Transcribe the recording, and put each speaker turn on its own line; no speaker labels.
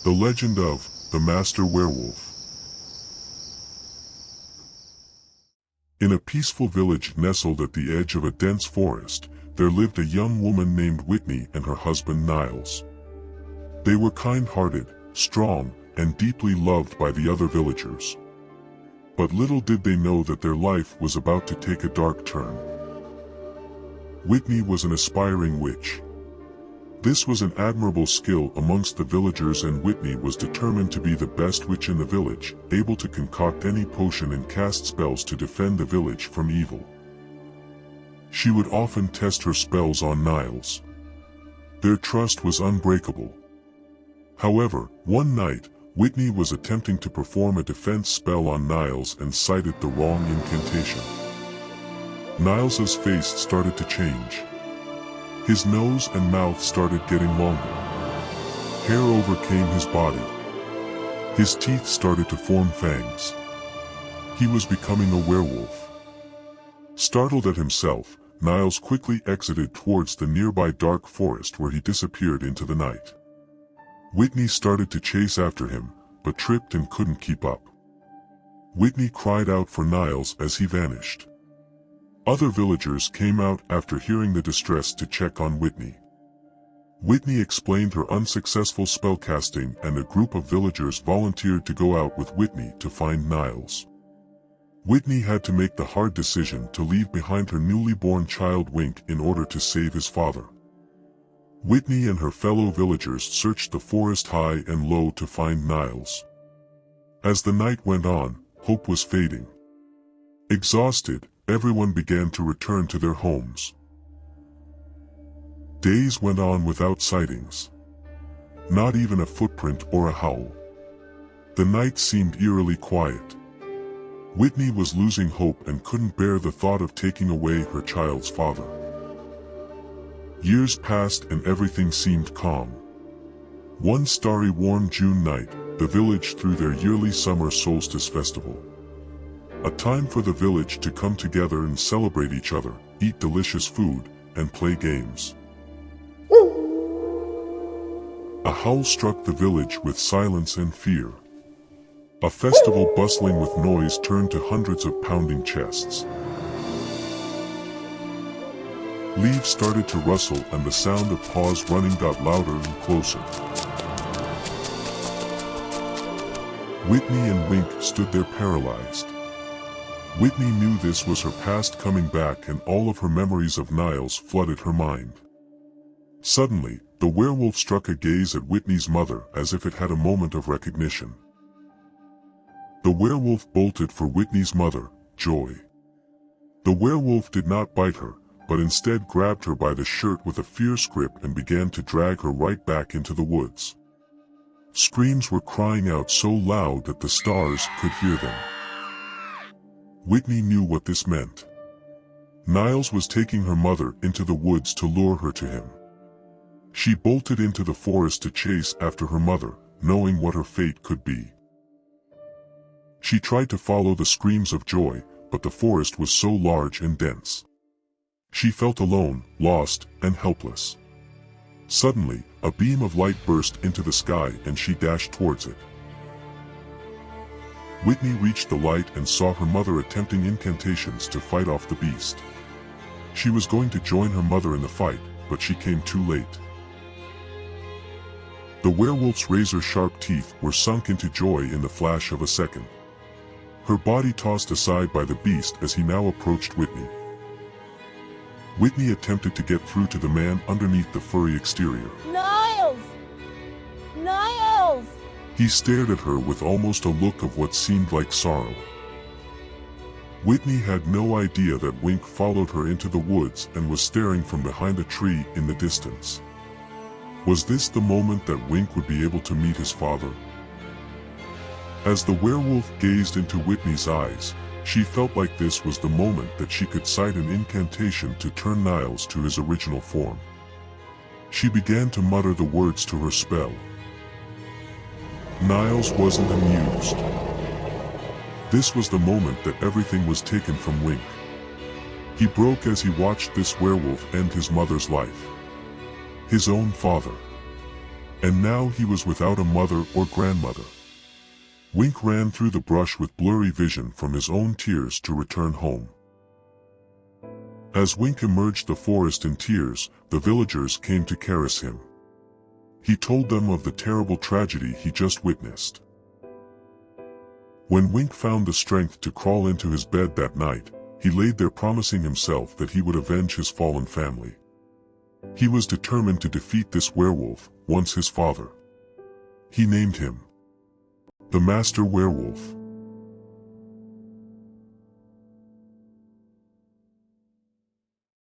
The Legend of the Master Werewolf. In a peaceful village nestled at the edge of a dense forest, there lived a young woman named Whitney and her husband Niles. They were kind-hearted, strong, and deeply loved by the other villagers. But little did they know that their life was about to take a dark turn. Whitney was an aspiring witch. This was an admirable skill amongst the villagers, and Whitney was determined to be the best witch in the village, able to concoct any potion and cast spells to defend the village from evil. She would often test her spells on Niles. Their trust was unbreakable. However, one night, Whitney was attempting to perform a defense spell on Niles and cited the wrong incantation. Niles's face started to change. His nose and mouth started getting longer. Hair overcame his body. His teeth started to form fangs. He was becoming a werewolf. Startled at himself, Niles quickly exited towards the nearby dark forest, where he disappeared into the night. Whitney started to chase after him, but tripped and couldn't keep up. Whitney cried out for Niles as he vanished. Other villagers came out after hearing the distress to check on Whitney. Whitney explained her unsuccessful spellcasting, and a group of villagers volunteered to go out with Whitney to find Niles. Whitney had to make the hard decision to leave behind her newly born child Wink in order to save his father. Whitney and her fellow villagers searched the forest high and low to find Niles. As the night went on, hope was fading. Exhausted, everyone began to return to their homes. Days went on without sightings. Not even a footprint or a howl. The night seemed eerily quiet. Whitney was losing hope and couldn't bear the thought of taking away her child's father. Years passed and everything seemed calm. One starry warm June night, the village threw their yearly summer solstice festival. A time for the village to come together and celebrate each other, eat delicious food, and play games. A howl struck the village with silence and fear. A festival bustling with noise turned to hundreds of pounding chests. Leaves started to rustle and the sound of paws running got louder and closer. Whitney and Wink stood there paralyzed. Whitney knew this was her past coming back, and all of her memories of Niles flooded her mind. Suddenly, the werewolf struck a gaze at Whitney's mother as if it had a moment of recognition. The werewolf bolted for Whitney's mother, Joy. The werewolf did not bite her, but instead grabbed her by the shirt with a fierce grip and began to drag her right back into the woods. Screams were crying out so loud that the stars could hear them. Whitney knew what this meant. Niles was taking her mother into the woods to lure her to him. She bolted into the forest to chase after her mother, knowing what her fate could be. She tried to follow the screams of Joy, but the forest was so large and dense. She felt alone, lost, and helpless. Suddenly, a beam of light burst into the sky and she dashed towards it. Whitney reached the light and saw her mother attempting incantations to fight off the beast. She was going to join her mother in the fight, but she came too late. The werewolf's razor-sharp teeth were sunk into Joy in the flash of a second. Her body tossed aside by the beast as he now approached Whitney. Whitney attempted to get through to the man underneath the furry exterior.
Niles! Niles!
He stared at her with almost a look of what seemed like sorrow. Whitney had no idea that Wink followed her into the woods and was staring from behind a tree in the distance. Was this the moment that Wink would be able to meet his father? As the werewolf gazed into Whitney's eyes, she felt like this was the moment that she could cite an incantation to turn Niles to his original form. She began to mutter the words to her spell. Niles wasn't amused. This was the moment that everything was taken from Wink. He broke as he watched this werewolf end his mother's life. His own father. And now he was without a mother or grandmother. Wink ran through the brush with blurry vision from his own tears to return home. As Wink emerged the forest in tears, the villagers came to caress him. He told them of the terrible tragedy he just witnessed. When Wink found the strength to crawl into his bed that night, he laid there promising himself that he would avenge his fallen family. He was determined to defeat this werewolf, once his father. He named him the Master Werewolf.